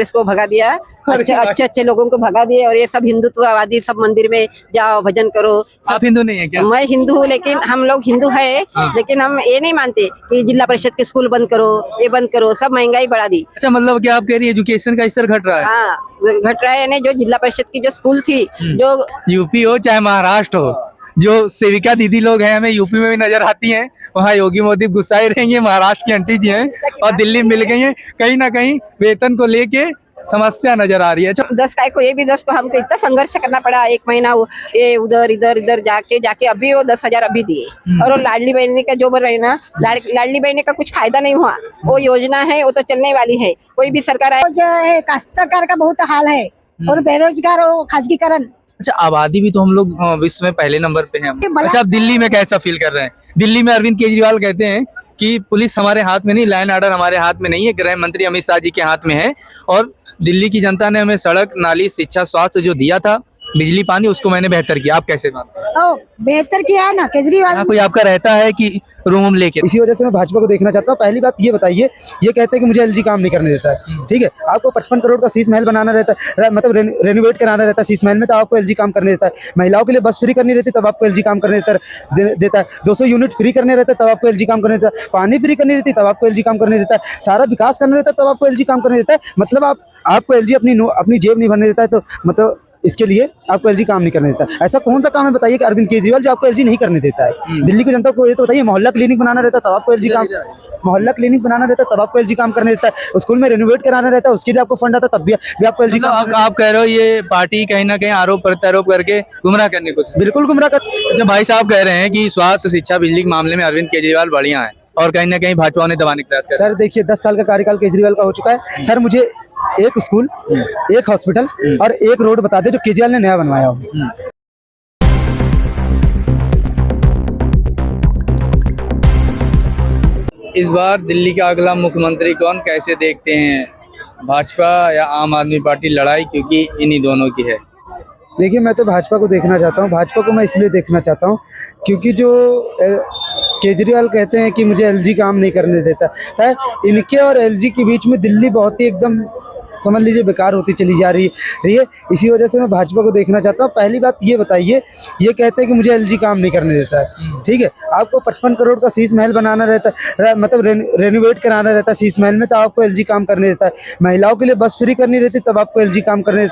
इसको भगा दिया, अच्छे अच्छे लोगों को भगा दिए। और ये सब हिंदुत्ववादी सब मंदिर में जाओ भजन करो। आप हिंदू नहीं है क्या? मैं हिंदू हूँ, लेकिन हम लोग हिंदू है, लेकिन हम ये नहीं मानते कि जिला परिषद के स्कूल बंद करो, ये बंद करो, सब महंगाई बढ़ा दी। अच्छा, मतलब क्या आप कह रही है एजुकेशन का स्तर घट रहा है? हाँ, घट रहा है। यानी जो जिला परिषद की जो स्कूल थी, जो यूपी हो चाहे महाराष्ट्र हो, जो सेविका दीदी लोग हैं हमें यूपी में भी नजर आती हैं, वहाँ योगी मोदी गुस्साए रहेंगे। महाराष्ट्र की आंटी जी हैं और दिल्ली मिल गई हैं, कहीं ना कहीं वेतन को लेके समस्या नजर आ रही है। अच्छा, 10 को ये भी 10 को हमको इतना संघर्ष करना पड़ा, 1 महीना ये उधर इधर इधर जाके अभी वो 10,000 अभी दिए। और वो लाडली बहनी का जो बोल रहे हैं ना, लाडली बहनी का कुछ फायदा नहीं हुआ। वो योजना है, वो तो चलने वाली है, कोई भी सरकार आए। जो है काश्तकार का बहुत हाल है, और बेरोजगार और खासगीकरण। अच्छा, आबादी भी तो हम लोग विश्व में पहले नंबर पे हैं। अच्छा, आप दिल्ली में कैसा फील कर रहे हैं? दिल्ली में अरविंद केजरीवाल कहते हैं कि पुलिस हमारे हाथ में नहीं, लाइन ऑर्डर हमारे हाथ में नहीं है, गृह मंत्री अमित शाह जी के हाथ में है। और दिल्ली की जनता ने हमें सड़क, नाली, शिक्षा, स्वास्थ्य जो दिया था, बिजली, पानी, उसको मैंने बेहतर किया। आप कैसे मानते हैं? बेहतर किया है ना केजरीवाल। कोई आपका रहता है कि रूम लेके? इसी वजह से मैं भाजपा को देखना चाहता हूँ। पहली बात ये बताइए, ये कहते हैं कि मुझे एलजी काम नहीं करने देता है, ठीक है। आपको 55 करोड़ का शीश महल बनाना रहता है, मतलब रेनोवेट कराना रहता है शीश महल में, तो आपको एलजी काम करने देता है। महिलाओं के लिए बस फ्री करनी रहती है, तब आपको एलजी काम करने देता है। 200 यूनिट फ्री करने रहता है, तब आपको एलजी काम करने देता है। पानी फ्री करनी रहती है, तब आपको एलजी काम करने देता है। सारा विकास करना रहता है, तब आपको एलजी काम करने देता है। मतलब आपको एलजी अपनी जेब नहीं भरने देता है, तो मतलब इसके लिए आपको एलजी काम नहीं करने देता। ऐसा कौन सा काम है बताइए कि अरविंद केजरीवाल जो आपको एलजी नहीं करने देता है? दिल्ली की जनता को ये तो बताइए, मोहल्ला क्लिनिक बनाना रहता है तब आपको एलजी काम, मोहल्ला क्लिनिक बनाना रहता है तब आपको एलजी काम करने देता है। स्कूल में रेनोवेट कराना रहता है, उसके लिए आपको फंड आता है, तब भी आपको एलजी काम। आप कह रहे हो ये पार्टी कहीं ना कहीं आरोप प्रत्यारोप करके गुमराह करने को? बिल्कुल गुमराह कर। अच्छा, भाई साहब कह रहे हैं कि स्वास्थ्य, शिक्षा, बिजली के मामले में अरविंद केजरीवाल बढ़िया है और कहीं ना कहीं भाजपा ने दबाने का प्रयास कर। सर देखिए, 10 साल का कार्यकाल केजरीवाल का हो चुका है। सर मुझे एक स्कूल, एक हॉस्पिटल और एक रोड बता दे जो केजरीवाल ने नया बनवाया हो। इस बार दिल्ली का अगला मुख्यमंत्री कौन, कैसे देखते हैं? भाजपा या आम आदमी पार्टी? लड़ाई क्योंकि इन्हीं दोनों की है। देखिए, मैं तो भाजपा को देखना चाहता हूँ। भाजपा को मैं इसलिए देखना चाहता हूँ क्योंकि जो केजरीवाल कहते हैं कि मुझे एलजी काम नहीं करने देता है, इनके और एलजी के बीच में दिल्ली बहुत ही एकदम समझ लीजिए बेकार होती चली जा रही है। इसी वजह से मैं भाजपा को देखना चाहता हूँ। पहली बात ये बताइए, ये कहते हैं कि मुझे एलजी काम नहीं करने देता है, ठीक है। आपको 55 करोड़ का शीश महल बनाना रहता है, मतलब रेनोवेट कराना रहता है शीश महल में, तो आपको एलजी काम करने देता है। महिलाओं के लिए बस फ्री करनी रहती है, तब आपको एलजी काम करने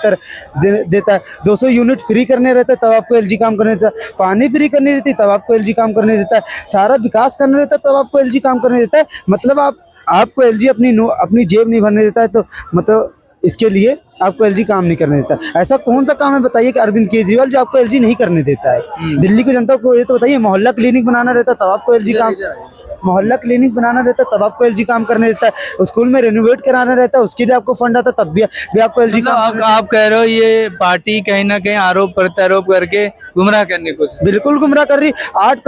देता है। 200 यूनिट फ्री करने रहता है, तब आपको एलजी काम करने देता है। पानी फ्री करनी रहती है, तब आपको एलजी काम करने देता है। सारा विकास करना रहता है, तब आपको एलजी काम करने देता है। मतलब आपको एलजी अपनी जेब नहीं भरने देता है, तो मतलब इसके लिए आपको एलजी काम नहीं करने देता। ऐसा कौन सा काम है बताइए कि अरविंद केजरीवाल जो आपको एलजी नहीं करने देता है? दिल्ली की जनता को ये तो बताइए, मोहल्ला क्लिनिक बनाना रहता है तब आपको एलजी काम, मोहल्ला क्लिनिक बनाना रहता है तब आपको एलजी काम करने देता है। स्कूल में रेनोवेट कराना रहता है, उसके लिए आपको फंड आता है, तब भी आपको एलजी काम। आप कह रहे हो ये पार्टी कहीं ना कहीं आरोप प्रत्यारोप करके गुमराह करने को? बिल्कुल गुमराह कर रही। 8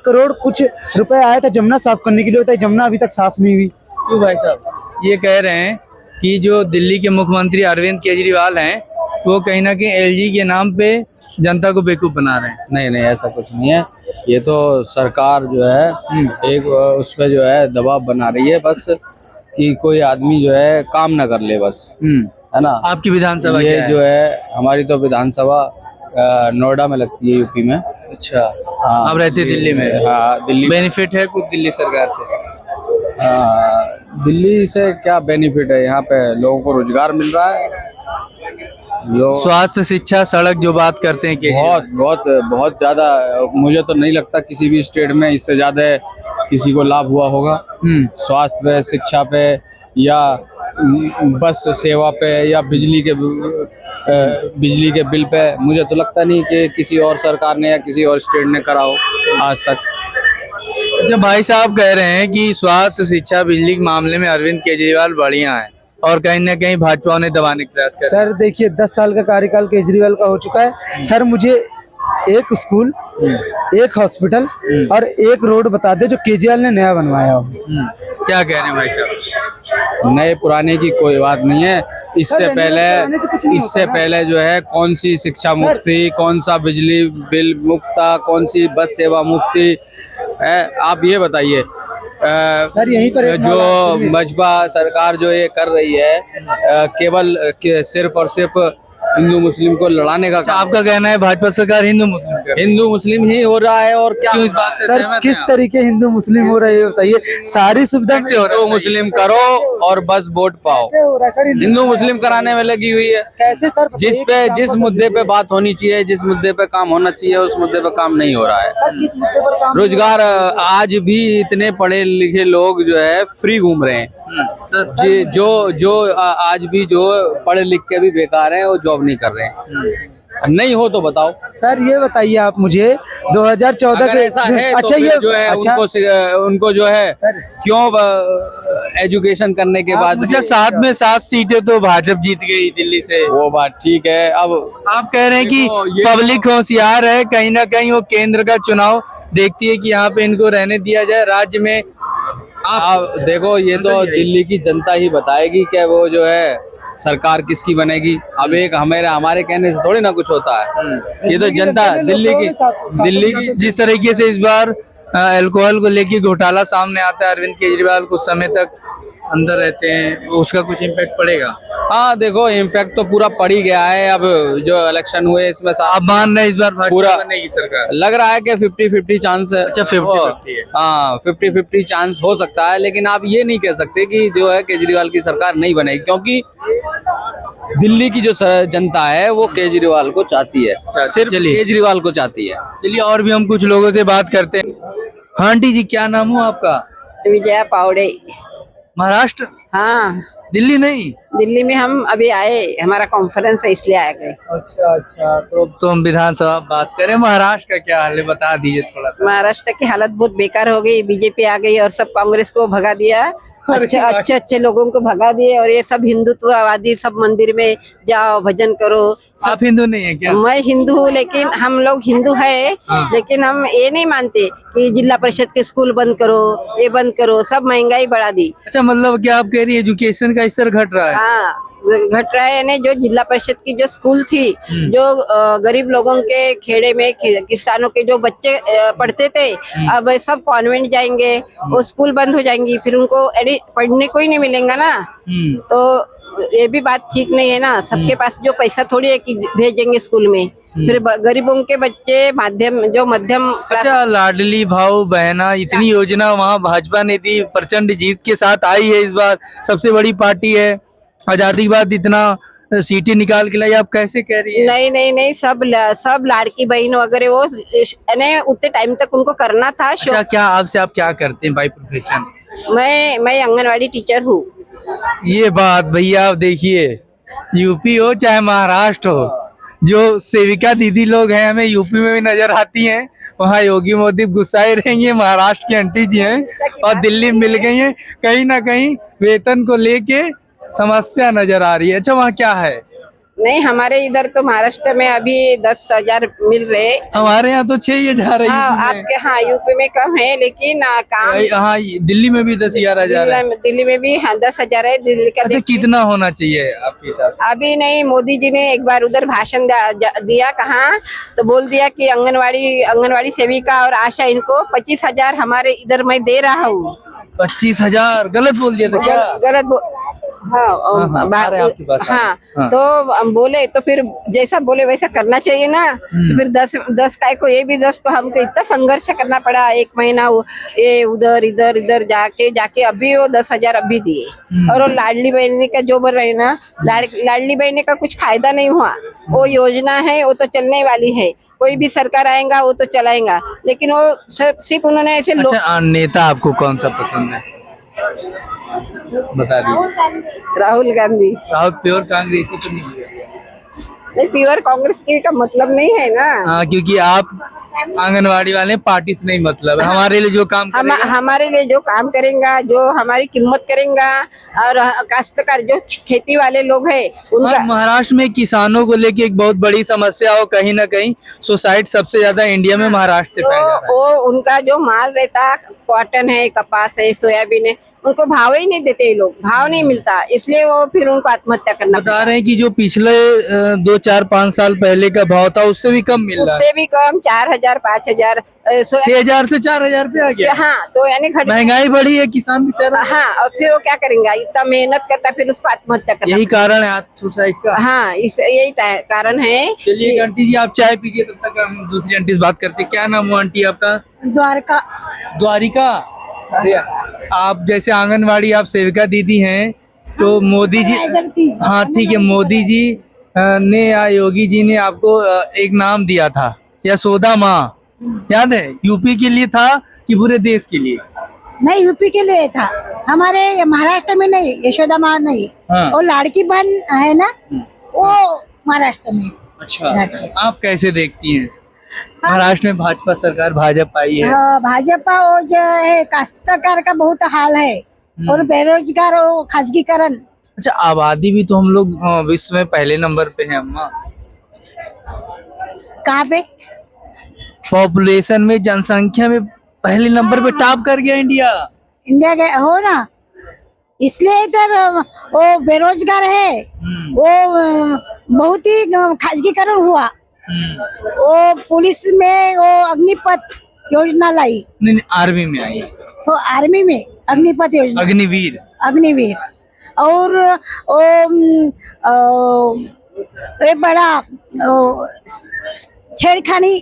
करोड़ कुछ रुपए आया था जमुना साफ करने के लिए, होता है जमुना अभी तक साफ नहीं हुई। क्यों भाई साहब ये कह रहे हैं कि जो दिल्ली के मुख्यमंत्री अरविंद केजरीवाल हैं, वो कहीं ना कहीं एलजी के नाम पे जनता को बेवकूफ बना रहे हैं? नहीं, ऐसा कुछ नहीं है। ये तो सरकार जो है एक उस पर जो है दबाव बना रही है, बस कि कोई आदमी जो है काम ना कर ले, बस, है ना। आपकी विधानसभा ये जो है हमारी तो विधानसभा नोएडा में लगती है, यूपी में। अच्छा, हाँ, आप रहते दिल्ली में? हाँ, दिल्ली। बेनिफिट है कुछ दिल्ली सरकार से? दिल्ली से क्या बेनिफिट है? यहाँ पे लोगों को रोजगार मिल रहा है, लोग स्वास्थ्य, शिक्षा, सड़क जो बात करते हैं कि बहुत ज्यादा। मुझे तो नहीं लगता किसी भी स्टेट में इससे ज्यादा किसी को लाभ हुआ होगा। स्वास्थ्य पे, शिक्षा पे, या बस सेवा पे, या बिजली के बिल पे। मुझे तो लगता नहीं कि किसी और सरकार ने या किसी और स्टेट ने करा हो आज तक। अच्छा, भाई साहब कह रहे हैं कि स्वास्थ्य, शिक्षा, बिजली के मामले में अरविंद केजरीवाल बढ़िया है और कहीं ना कहीं भाजपा ने दबाने का प्रयास कर। सर देखिए, 10 साल का कार्यकाल केजरीवाल का हो चुका है। सर मुझे एक स्कूल, एक हॉस्पिटल और एक रोड बता दे जो केजरीवाल ने नया बनवाया हो। क्या कह रहे हैं भाई साहब? नए पुराने की कोई बात नहीं है। इससे पहले जो है कौन सी शिक्षा मुफ्त थी, कौन सा बिजली बिल मुफ्त था, कौन सी बस सेवा मुफ्त थी? आप ये बताइए। सर यहीं पर एक जो भाजपा सरकार जो ये कर रही है केवल सिर्फ और सिर्फ हिंदू मुस्लिम को लड़ाने का अच्छा, काम। आपका कहना है भाजपा सरकार हिंदू मुस्लिम कर रही है। हिंदू मुस्लिम ही हो रहा है और क्या क्यों इस बात से सर सहमत किस हैं आप? तरीके हिंदू मुस्लिम हो रहे हैं बताइए, सारी सुविधा कैसे हो रहा हिंदू मुस्लिम करो और बस वोट पाओ। कैसे हो रहा है सर? हिंदू मुस्लिम कराने में लगी हुई है। कैसे सर बताइए, जिस मुद्दे पे बात होनी चाहिए, जिस मुद्दे पे काम होना चाहिए, उस मुद्दे पे काम नहीं हो रहा है। सर किस मुद्दे पर काम रोजगार आज भी इतने पढ़े लिखे लोग जो है फ्री घूम रहे हैं। जो आज भी जो पढ़े लिख के भी बेकार हैं वो जॉब नहीं कर रहे हैं। नहीं हो तो बताओ। सर ये बताइए आप मुझे 2014 अगर के ऐसा है अच्छा तो फिर ये जो है अच्छा उनको जो है सर, क्यों एजुकेशन करने के बाद अच्छा, 7 में 7 सीटें तो भाजपा जीत गई दिल्ली से। वो बात ठीक है। अब आप कह रहे हैं कि देखो, ये पब्लिक होशियार है, कहीं ना कहीं वो केंद्र का चुनाव देखती है कि यहाँ पे इनको रहने दिया जाए राज्य में। आप देखो, ये तो दिल्ली की जनता ही बताएगी कि वो जो है सरकार किसकी बनेगी। अब एक हमारे कहने से थोड़ी ना कुछ होता है। ये तो जनता दिल्ली की जिस तरीके से इस बार अल्कोहल को लेके घोटाला सामने आता है, अरविंद केजरीवाल कुछ समय तक अंदर रहते हैं, उसका कुछ इम्पैक्ट पड़ेगा? हाँ देखो, इम्पैक्ट तो पूरा पड़ ही गया है। अब जो इलेक्शन हुए इसमें आप मान रहे हैं इस बार भाजपा पूरा बनेगी सरकार? लग रहा है कि 50-50 चांस। अच्छा, 50-50 है। हाँ 50-50 चांस हो सकता है, लेकिन आप ये नहीं कह सकते कि जो है केजरीवाल की सरकार नहीं बनेगी, क्योंकि दिल्ली की जो जनता है वो केजरीवाल को चाहती है, सिर्फ चलिए। केजरीवाल को चाहती है। चलिए और भी हम कुछ लोगों से बात करते हैं। हाँ आंटी जी, क्या नाम हो आपका? विजया पावड़े। महाराष्ट्र? हाँ, दिल्ली नहीं? दिल्ली में हम अभी आए, हमारा कॉन्फ्रेंस है इसलिए आ गए। अच्छा, तो हम विधानसभा बात करें। महाराष्ट्र का क्या हाल है, बता दीजिए थोड़ा सा। महाराष्ट्र की हालत बहुत बेकार हो गई। बीजेपी आ गई और सब कांग्रेस को भगा दिया। अच्छे लोगों को भगा दिए और ये सब हिंदुत्ववादी सब मंदिर में जाओ, भजन करो। आप हिंदू नहीं है क्या? मैं हिंदू हूँ, लेकिन हम लोग हिंदू है, लेकिन हम ये नहीं मानते कि जिला परिषद के स्कूल बंद करो, ये बंद करो, सब महंगाई बढ़ा दी। अच्छा, मतलब क्या आप कह रही है एजुकेशन का स्तर घट रहा है? हाँ, घट रहा है। यानी जो जिला परिषद की जो स्कूल थी, जो गरीब लोगों के खेड़े में किसानों के जो बच्चे पढ़ते थे, अब सब कॉन्वेंट जाएंगे, वो स्कूल बंद हो जाएंगी, फिर उनको पढ़ने को ही नहीं मिलेगा ना। तो ये भी बात ठीक नहीं है ना। सबके पास जो पैसा थोड़ी है कि भेजेंगे स्कूल में, फिर गरीबों के बच्चे मध्यम अच्छा, लाडली भाव बहना इतनी योजना वहाँ भाजपा ने दी, प्रचंड जीत के साथ आई है इस बार, सबसे बड़ी पार्टी है, आजादी के बाद इतना सीटें निकाल के लाई, आप कैसे कह रही है? नहीं, सब लाड़की बहन वगैरह वो उतने टाइम तक उनको करना था। अच्छा, क्या आप क्या करते हैं बाय प्रोफेशन? मैं आंगनवाड़ी टीचर हूँ। ये बात भैया, आप देखिए, यूपी हो चाहे महाराष्ट्र हो, जो सेविका दीदी लोग हैं हमें यूपी में भी नजर आती हैं, वहाँ योगी मोदी गुस्साए रहेंगे। महाराष्ट्र की आंटी जी हैं और दिल्ली मिल गई हैं, कहीं ना कहीं वेतन को लेके समस्या नजर आ रही है। अच्छा, वहाँ क्या है? नहीं, हमारे इधर तो महाराष्ट्र में अभी 10,000 मिल रहे। हमारे यहाँ तो 6,000 है। हाँ, आपके हाँ यूपी में कम है, लेकिन काम हाँ, दिल्ली में भी 10,000 है। दिल्ली में भी हाँ 10,000 है। दिल्ली का अच्छा, कितना होना चाहिए आपके हिसाब से? अभी नहीं, मोदी जी ने एक बार उधर भाषण दिया, कहाँ तो बोल दिया कि आंगनवाड़ी सेविका और आशा इनको 25,000 हमारे इधर मैं दे रहा हूँ। 25,000 गलत बोल दिया था क्या? गलत हाँ, आ रहे हैं आपके पास। हाँ, तो हम बोले तो फिर जैसा बोले वैसा करना चाहिए ना। तो फिर 10 काय को ये भी 10 को हमको इतना संघर्ष करना पड़ा, 1 महीना ये इधर जाके अभी वो 10,000 अभी दिए। और वो लाडली बहनी का जो बोल रहे ना, लाडली बहनी का कुछ फायदा नहीं हुआ। वो योजना है, वो तो चलने वाली है, कोई भी सरकार आएगा वो तो चलाएगा, लेकिन वो सिर्फ उन्होंने ऐसे अच्छा, नेता आपको कौन सा पसंद है, बता दीजिए। राहुल गांधी। राहुल प्योर कांग्रेसी तो नहीं है? नहीं, प्योर कांग्रेस की का मतलब नहीं है ना। हाँ, क्योंकि आप आंगनवाड़ी वाले पार्टी से नहीं मतलब है। हमारे लिए जो काम करेगा, हमारे लिए जो काम करेगा, जो हमारी कीमत करेगा, और काश्तकार जो खेती वाले लोग हैं उनका। महाराष्ट्र में किसानों को लेके एक बहुत बड़ी समस्या हो, कहीं ना कहीं सुसाइड सबसे ज्यादा इंडिया में महाराष्ट्र से पाया जा रहा है। वो उनका जो माल रहता, कॉटन है, कपास है, सोयाबीन है, उनको भाव ही नहीं देते, ये लोग भाव नहीं मिलता, इसलिए वो फिर उनको आत्महत्या करना बता रहे हैं कि जो पिछले 2, 4, 5 साल पहले का भाव था उससे भी कम मिल रहा है। उससे भी कम 4,000 4,000 5,000 6,000 से 4,000 पे आ गया। हाँ, तो यानी घर महंगाई बढ़ी है, किसान बेचारा। हाँ, और फिर वो क्या करेंगे, इतना मेहनत करता फिर उसको आत्महत्या करना। यही कारण है आज सुसाइड का। हाँ, इस यही कारण है। चलिए आंटी जी, आप चाय पीजिए, तब तक हम दूसरी आंटी से बात करते हैं। क्या नाम हुआ आंटी आपका? द्वारका। द्वारिका। अरे, आप जैसे आंगनवाड़ी आप सेविका दीदी हैं, तो मोदी जी, हाँ ठीक है, मोदी जी ने या योगी जी ने आपको एक नाम दिया था, यशोदा माँ, याद है? यूपी के लिए था कि पूरे देश के लिए? नहीं, यूपी के लिए था, हमारे महाराष्ट्र में नहीं, यशोदा माँ नहीं। हाँ। वो लाड़की बहन है ना, वो महाराष्ट्र में। अच्छा, आप कैसे देखती हैं महाराष्ट्र में भाजपा सरकार, भाजपा आई है? हाँ, भाजपा वो जो है काश्तकार का बहुत हाल है, और बेरोजगार वो खासगीकरण। अच्छा, आबादी भी तो हम लोग विश्व में पहले नंबर पे हैं अम्मा। कहाँ पे? पॉपुलेशन में, जनसंख्या में पहले नंबर पे टॉप कर गया इंडिया। इंडिया के हो ना, इसलिए इधर वो बेरोजगार है, वो बहुत ही खासगीकरण हुआ। वो पुलिस में वो अग्निपथ योजना लाई, नहीं, आर्मी में आई, वो आर्मी में अग्निपथ योजना, अग्निवीर। अग्निवीर। और ये बड़ा छेड़खानी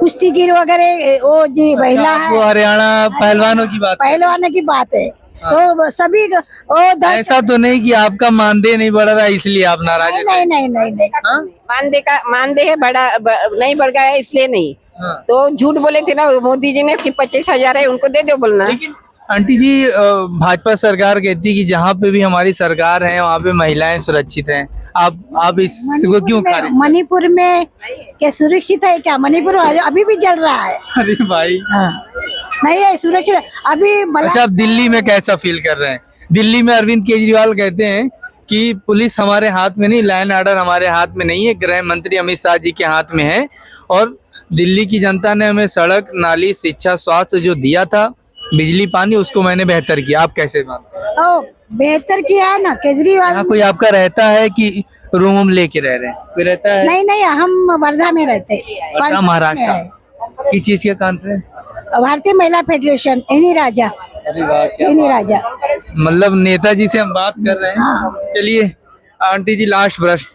कुश्तीगीर वगैरह, वो जी महिला वो है, हरियाणा पहलवानों की बात है। पहलवानों की बात है। तो सभी वो ऐसा तो नहीं कि आपका मानदेय नहीं बढ़ रहा है इसलिए आप नाराज हैं? नहीं नहीं नहीं नहीं मानदेय है नहीं बढ़ गया है, इसलिए नहीं। हाँ। तो झूठ बोले थे ना मोदी जी ने कि 25,000 है, उनको दे दो बोलना। लेकिन आंटी जी, भाजपा सरकार कहती है कि जहाँ पे भी हमारी सरकार है वहाँ पे महिलाएं सुरक्षित हैं। आप इसको क्यों खारिज? मणिपुर में क्या सुरक्षित है क्या? मणिपुर अभी भी जल रहा है। अरे भाई, नहीं है सुरक्षित अभी। अच्छा, आप दिल्ली में कैसा फील कर रहे हैं? दिल्ली में अरविंद केजरीवाल कहते हैं कि पुलिस हमारे हाथ में नहीं, लॉ एंड ऑर्डर हमारे हाथ में नहीं है, गृह मंत्री अमित शाह जी के हाथ में है, और दिल्ली की जनता ने हमें सड़क, नाली, शिक्षा, स्वास्थ्य जो दिया था, बिजली, पानी, उसको मैंने बेहतर किया। आप कैसे मानते हैं? ओ, बेहतर किया है ना केजरीवाल। यहाँ कोई आपका रहता है कि रूम लेके रह रहे हैं? कोई रहता है? नहीं नहीं, हम वर्धा में रहते, वर्धा, महाराष्ट्र। किस चीज का कॉन्फ्रेंस? भारतीय महिला फेडरेशन, एनी राजा। अरे वाह, क्या एनी राजा। मतलब नेताजी से हम बात कर रहे हैं। हाँ। चलिए आंटी जी, लास्ट प्रश्न।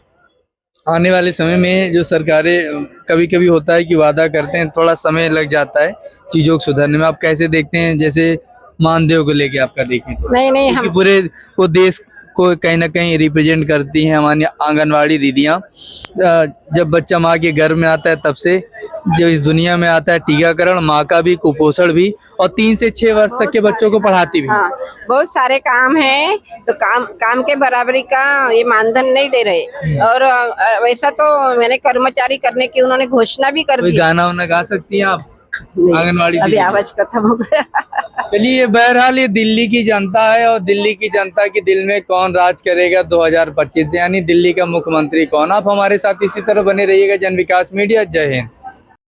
आने वाले समय में जो सरकारें, कभी कभी होता है कि वादा करते हैं, थोड़ा समय लग जाता है चीजों को सुधारने में, आप कैसे देखते हैं? जैसे मानदेय को लेके आपका देखें तो, नहीं क्योंकि पूरे वो देश को कहीं ना कहीं रिप्रेजेंट करती हैं हमारी आंगनवाड़ी दीदियाँ। जब बच्चा माँ के गर्भ में आता है तब से जब इस दुनिया में आता है, टीकाकरण, माँ का भी, कुपोषण भी, और 3 से 6 वर्ष तक के बच्चों को पढ़ाती भी। हाँ, बहुत सारे काम हैं, तो काम के बराबरी का ये मानधन नहीं दे रहे। और वैसा तो मैंने कर्मचारी करने की उन्होंने घोषणा भी कर कोई दी। गाना वाना गा सकती हैं आप? आंगनवाड़ी अभी दीदी। आवाज खत्म हो गया। चलिए, बहरहाल ये दिल्ली की जनता है, और दिल्ली की जनता के दिल में कौन राज करेगा 2025, यानी दिल्ली का मुख्यमंत्री कौन। आप हमारे साथ इसी तरह बने रहिएगा जन विकास मीडिया। जय हिंद।